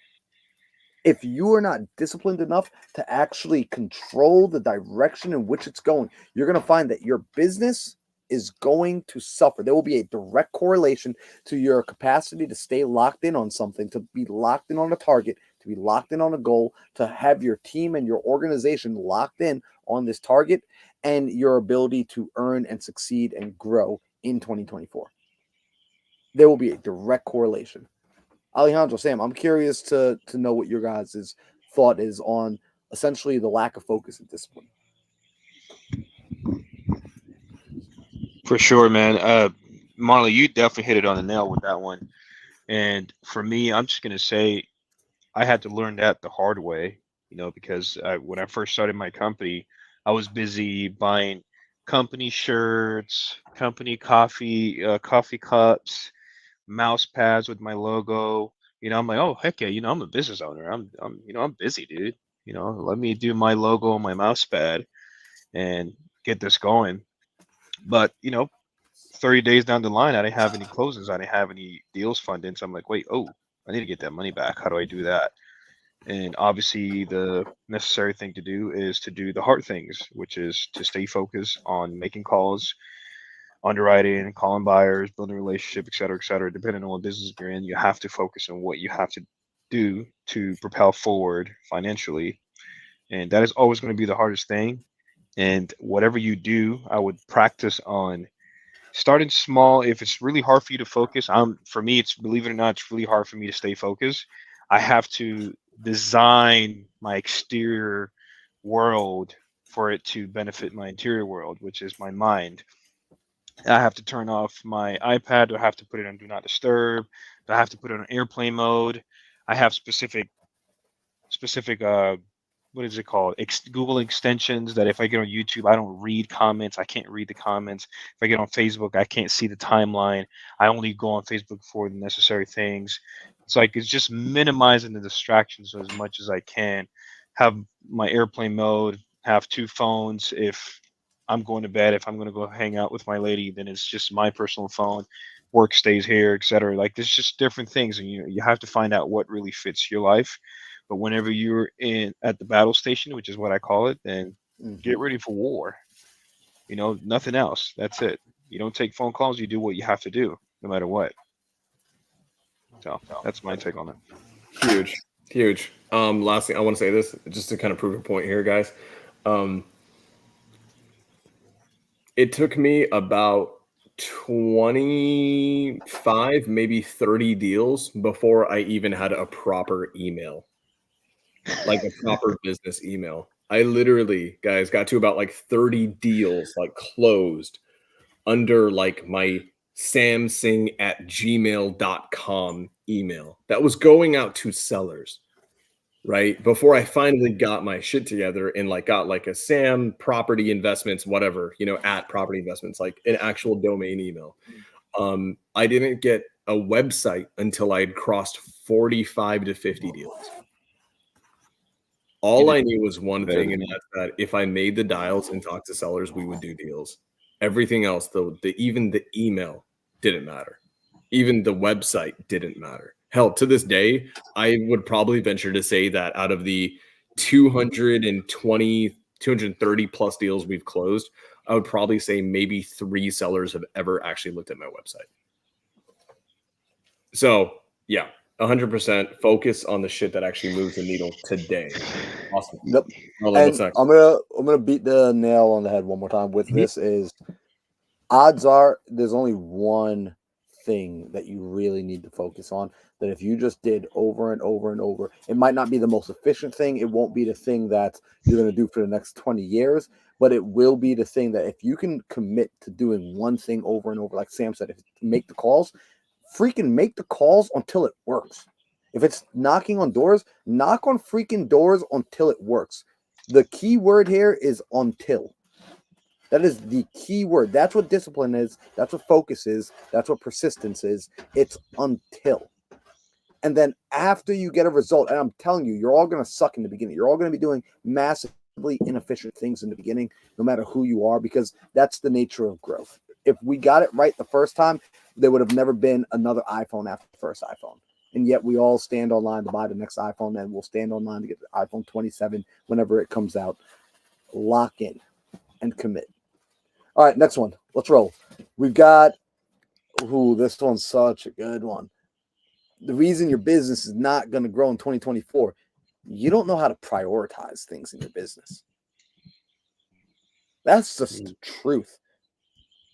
If you are not disciplined enough to actually control the direction in which it's going, you're going to find that your business is going to suffer. There will be a direct correlation to your capacity to stay locked in on something, to be locked in on a target, to be locked in on a goal, to have your team and your organization locked in on this target, and your ability to earn and succeed and grow in 2024. There will be a direct correlation. Alejandro, Sam, I'm curious to know what your guys' thought is on essentially the lack of focus and discipline. For sure, man. Marley, you definitely hit it on the nail with that one. And for me, I'm just gonna say I had to learn that the hard way, because when I first started my company, I was busy buying company shirts, company coffee cups, mouse pads with my logo. I'm like, oh heck yeah, I'm a business owner. I'm busy, dude. Let me do my logo on my mouse pad and get this going. But 30 days down the line, I didn't have any closes. I didn't have any deals funded. So I'm like, wait, I need to get that money back. How do I do that? And obviously, the necessary thing to do is to do the hard things, which is to stay focused on making calls, underwriting, calling buyers, building a relationship, et cetera, et cetera. Depending on what business you're in, you have to focus on what you have to do to propel forward financially. And that is always going to be the hardest thing. And whatever you do, I would practice on starting small. If it's really hard for you to focus, for me, it's, believe it or not, it's really hard for me to stay focused. I have to design my exterior world for it to benefit my interior world, which is my mind. I have to turn off my iPad. I have to put it on do not disturb. I have to put it on airplane mode. I have specific what is it called? Google extensions that if I get on YouTube, I don't read comments. I can't read the comments. If I get on Facebook, I can't see the timeline. I only go on Facebook for the necessary things. It's like it's just minimizing the distractions as much as I can. Have my airplane mode, have two phones. If I'm going to bed, if I'm going to go hang out with my lady, then it's just my personal phone. work stays here, etc. Like there's just different things, and you have to find out what really fits your life. But whenever you're in at the battle station, which is what I call it, then get ready for war. Nothing else. That's it. You don't take phone calls. You do what you have to do, no matter what. So that's my take on it. Huge. Last thing I want to say this just to kind of prove a point here, guys. It took me about 25, maybe 30 deals before I even had a proper email, like a proper business email. I literally, guys, got to about like 30 deals like closed under like my samsing@gmail.com email that was going out to sellers, right? Before I finally got my shit together and like got like a Sam property investments, whatever, at property investments, like an actual domain email. I didn't get a website until I'd crossed 45 to 50 deals. All I knew was one thing, and that's that if I made the dials and talked to sellers, we would do deals. Everything else, though, even the email didn't matter. Even the website didn't matter. Hell, to this day, I would probably venture to say that out of the 220, 230 plus deals we've closed, I would probably say maybe 3 sellers have ever actually looked at my website. So, yeah, 100% focus on the shit that actually moves the needle today. Awesome. Yep. What's next? I'm gonna beat the nail on the head one more time with this is odds are there's only one thing that you really need to focus on that if you just did over and over and over, it might not be the most efficient thing. It won't be the thing that you're going to do for the next 20 years, but it will be the thing that if you can commit to doing one thing over and over, like Sam said, if you make the calls, freaking make the calls until it works. If it's knocking on doors, knock on freaking doors until it works. The key word here is until. That is the key word. That's what discipline is. That's what focus is. That's what persistence is. It's until. And then after you get a result, and I'm telling you, you're all going to suck in the beginning. You're all going to be doing massively inefficient things in the beginning, no matter who you are, because that's the nature of growth. If we got it right the first time, there would have never been another iPhone after the first iPhone. And yet we all stand online to buy the next iPhone, and we'll stand online to get the iPhone 27 whenever it comes out. Lock in and commit. All right, next one. Let's roll. We've got, this one's such a good one. The reason your business is not going to grow in 2024, you don't know how to prioritize things in your business. That's just the truth.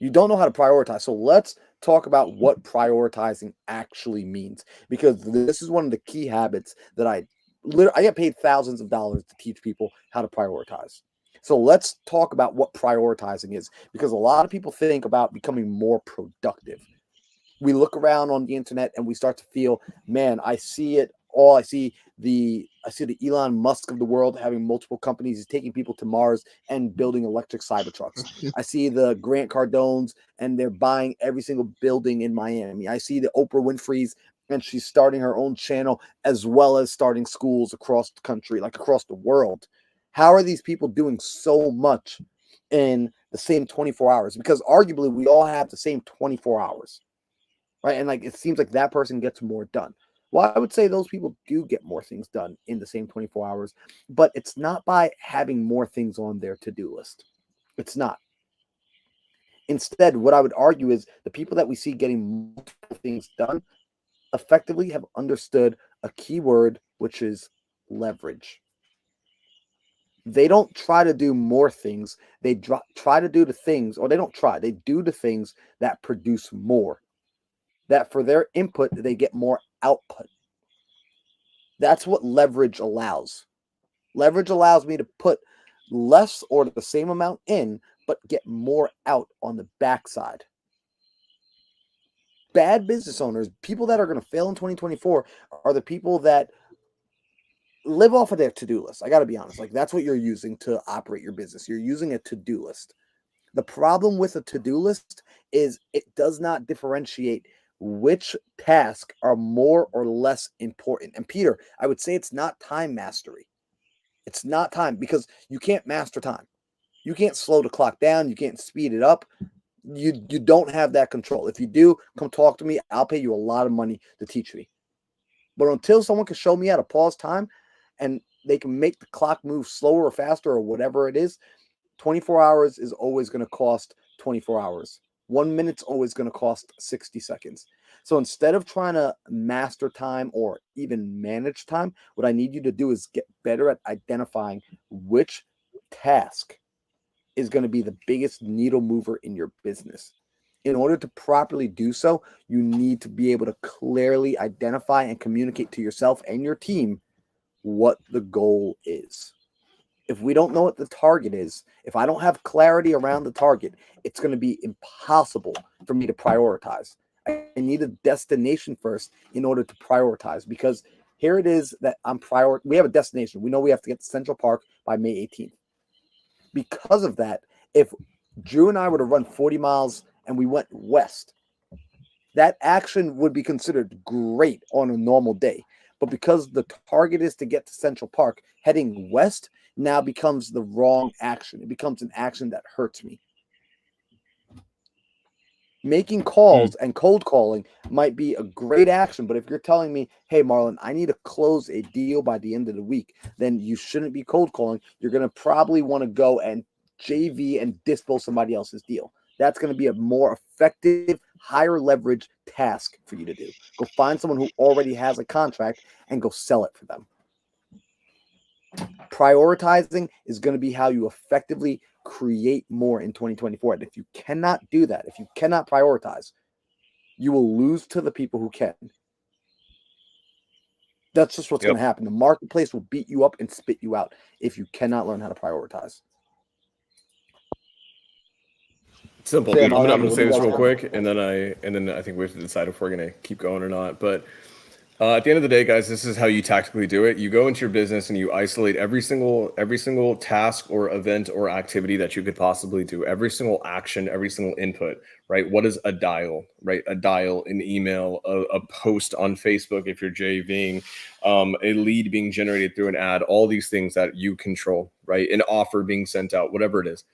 You don't know how to prioritize. So let's talk about what prioritizing actually means, because this is one of the key habits that I get paid thousands of dollars to teach people how to prioritize. So let's talk about what prioritizing is, because a lot of people think about becoming more productive. We look around on the internet and we start to feel, man, I see it all. I see the Elon Musk of the world having multiple companies. He's taking people to Mars and building electric Cybertrucks. I see the Grant Cardones and they're buying every single building in Miami. I see the Oprah Winfrey's and she's starting her own channel as well as starting schools across the country, like across the world. How are these people doing so much in the same 24 hours? Because arguably we all have the same 24 hours, right? And like it seems like that person gets more done. Well, I would say those people do get more things done in the same 24 hours, but it's not by having more things on their to-do list. It's not. Instead, what I would argue is the people that we see getting multiple things done effectively have understood a key word, which is leverage. They don't try to do more things. They try to do the things, or they don't try. They do the things that produce more. That for their input, they get more output. That's what leverage allows. Leverage allows me to put less or the same amount in, but get more out on the backside. Bad business owners, people that are going to fail in 2024, are the people that live off of their to-do list. I got to be honest. Like that's what you're using to operate your business. You're using a to-do list. The problem with a to-do list is it does not differentiate which tasks are more or less important. And Peter, I would say it's not time mastery. It's not time, because you can't master time. You can't slow the clock down. You can't speed it up. You don't have that control. If you do, come talk to me. I'll pay you a lot of money to teach me. But until someone can show me how to pause time and they can make the clock move slower or faster or whatever it is, 24 hours is always going to cost 24 hours. 1 minute's always going to cost 60 seconds. So instead of trying to master time or even manage time, what I need you to do is get better at identifying which task is going to be the biggest needle mover in your business. In order to properly do so, you need to be able to clearly identify and communicate to yourself and your team what the goal is. If we don't know what the target is, if I don't have clarity around the target, it's going to be impossible for me to prioritize. I need a destination first in order to prioritize, because here it is that we have a destination. We know we have to get to Central Park by May 18th. Because of that, if Drew and I were to run 40 miles and we went west, that action would be considered great on a normal day. But because the target is to get to Central Park, heading west now becomes the wrong action. It becomes an action that hurts me. Making calls and cold calling might be a great action, but if you're telling me, hey, Marlon, I need to close a deal by the end of the week, then you shouldn't be cold calling. You're going to probably want to go and JV and dispo somebody else's deal. That's going to be a more effective, higher leverage task for you to do. Go find someone who already has a contract and go sell it for them. Prioritizing is going to be how you effectively create more in 2024. And if you cannot do that, if you cannot prioritize, you will lose to the people who can. That's just what's going to happen. The marketplace will beat you up and spit you out if you cannot learn how to prioritize. Simple, dude. I'm gonna say this real quick, and then I think we have to decide if we're gonna keep going or not. But at the end of the day, guys, this is how you tactically do it. You go into your business and you isolate every single task or event or activity that you could possibly do, every single action, every single input, right? What is a dial, right? A dial, an email, a post on Facebook if you're JVing, a lead being generated through an ad, all these things that you control, right? An offer being sent out, whatever it is.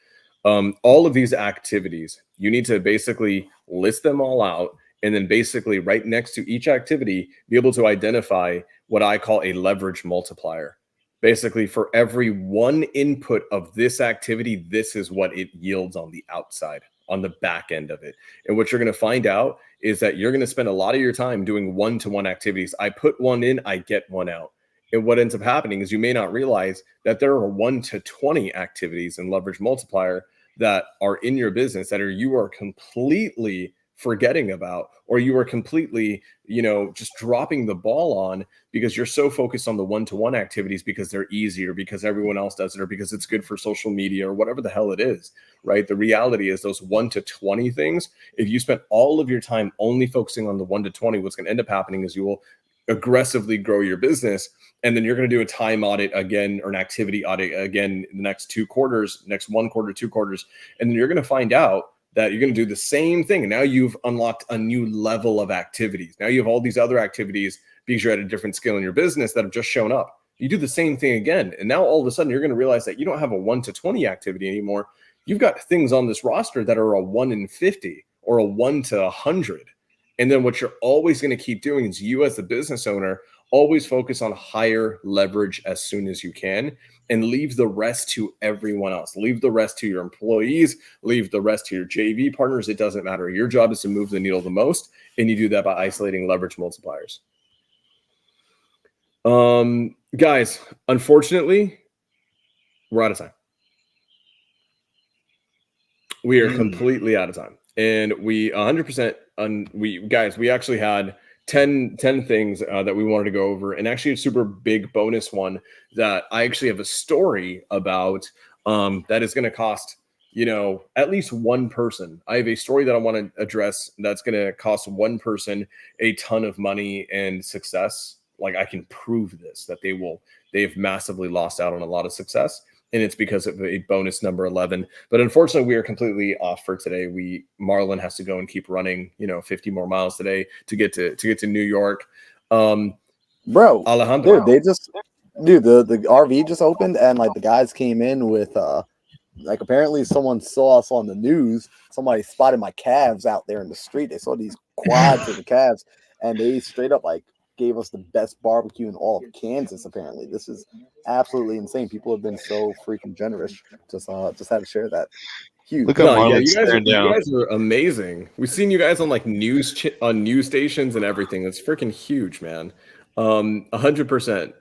All of these activities, you need to basically list them all out, and then basically right next to each activity, be able to identify what I call a leverage multiplier. Basically, for every one input of this activity, this is what it yields on the outside, on the back end of it. And what you're going to find out is that you're going to spend a lot of your time doing one-to-one activities. I put one in, I get one out. And what ends up happening is you may not realize that there are 1 to 20 activities in leverage multiplier that are in your business that you are completely forgetting about, or you are completely, just dropping the ball on because you're so focused on the one-to-one activities because they're easier, because everyone else does it, or because it's good for social media or whatever the hell it is, right? The reality is those 1 to 20 things, if you spend all of your time only focusing on the 1 to 20, what's going to end up happening is you will aggressively grow your business. And then you're going to do a time audit again, or an activity audit again in the next 2 quarters, next 1 quarter, 2 quarters. And then you're going to find out that you're going to do the same thing. And now you've unlocked a new level of activities. Now you have all these other activities because you're at a different scale in your business that have just shown up. You do the same thing again. And now all of a sudden you're going to realize that you don't have a 1 to 20 activity anymore. You've got things on this roster that are a 1 in 50 or a 1 to 100. And then what you're always going to keep doing is you as the business owner always focus on higher leverage as soon as you can and leave the rest to everyone else. Leave the rest to your employees, leave the rest to your JV partners. It doesn't matter. Your job is to move the needle the most, and you do that by isolating leverage multipliers. Guys, unfortunately, we're out of time. We are completely out of time. And we 100%, we actually had 10 things that we wanted to go over, and actually a super big bonus one that I actually have a story about that is going to cost, at least one person. I have a story that I want to address that's going to cost one person a ton of money and success. Like, I can prove this, that they've massively lost out on a lot of success. And it's because of a bonus number 11. But unfortunately, we are completely off for today. Marlon has to go and keep running, 50 more miles today to get to New York. Bro, Alejandro, dude, the RV just opened, and like the guys came in with like apparently someone saw us on the news. Somebody spotted my calves out there in the street. They saw these quads of the calves, and they straight up like gave us the best barbecue in all of Kansas. Apparently, this is absolutely insane. People have been so freaking generous. Just had to share that. Huge. Look at Marlon staring down. You guys are amazing. We've seen you guys on like news stations and everything. That's freaking huge, man. 100%.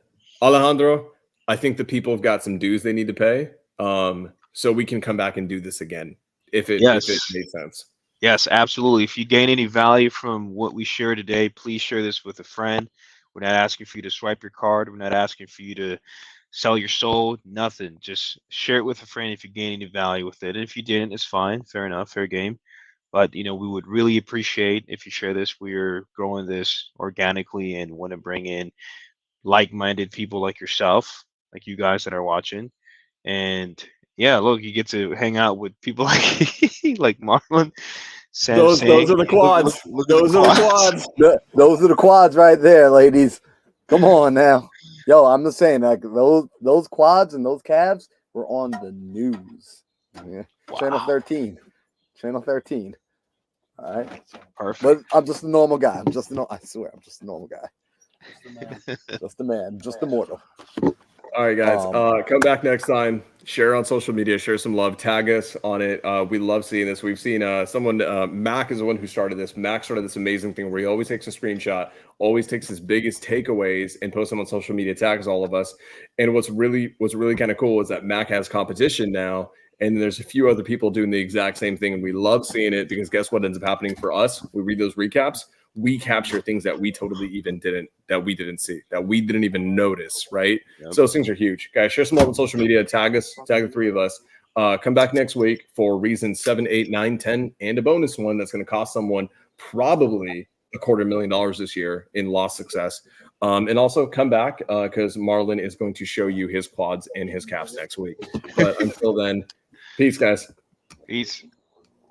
Alejandro, I think the people have got some dues they need to pay. So we can come back and do this again if it made sense. Yes, absolutely. If you gain any value from what we share today, please share this with a friend. We're not asking for you to swipe your card. We're not asking for you to sell your soul, nothing. Just share it with a friend if you gain any value with it. And if you didn't, it's fine. Fair enough, fair game. But we would really appreciate if you share this. We're growing this organically and want to bring in like-minded people like yourself, like you guys that are watching. And yeah, look, you get to hang out with people like Marlon. Those are the quads. Those are the quads. Those are the quads right there, ladies. Come on now. Yo, I'm just saying, like those quads and those calves were on the news. Yeah. Wow. Channel 13. Channel 13. All right. Perfect. But I'm just a normal guy. I swear, I'm just a normal guy. Just a man. Just a mortal. All right, guys. Come back next time. Share on social media. Share some love. Tag us on it. We love seeing this. We've seen someone. Mac is the one who started this. Mac started this amazing thing where he always takes a screenshot, always takes his biggest takeaways, and posts them on social media. Tags all of us. And what's really kind of cool is that Mac has competition now, and there's a few other people doing the exact same thing, and we love seeing it because guess what ends up happening for us? We read those recaps. We capture things that we totally that we didn't see, that we didn't even notice, right? Yep. So those things are huge. Guys, share some love on social media, tag us, tag the three of us. Come back next week for reasons 7, 8, 9, 10, and a bonus one that's going to cost someone probably $250,000 this year in lost success. And also come back because Marlon is going to show you his quads and his calves next week. But until then, peace, guys. Peace.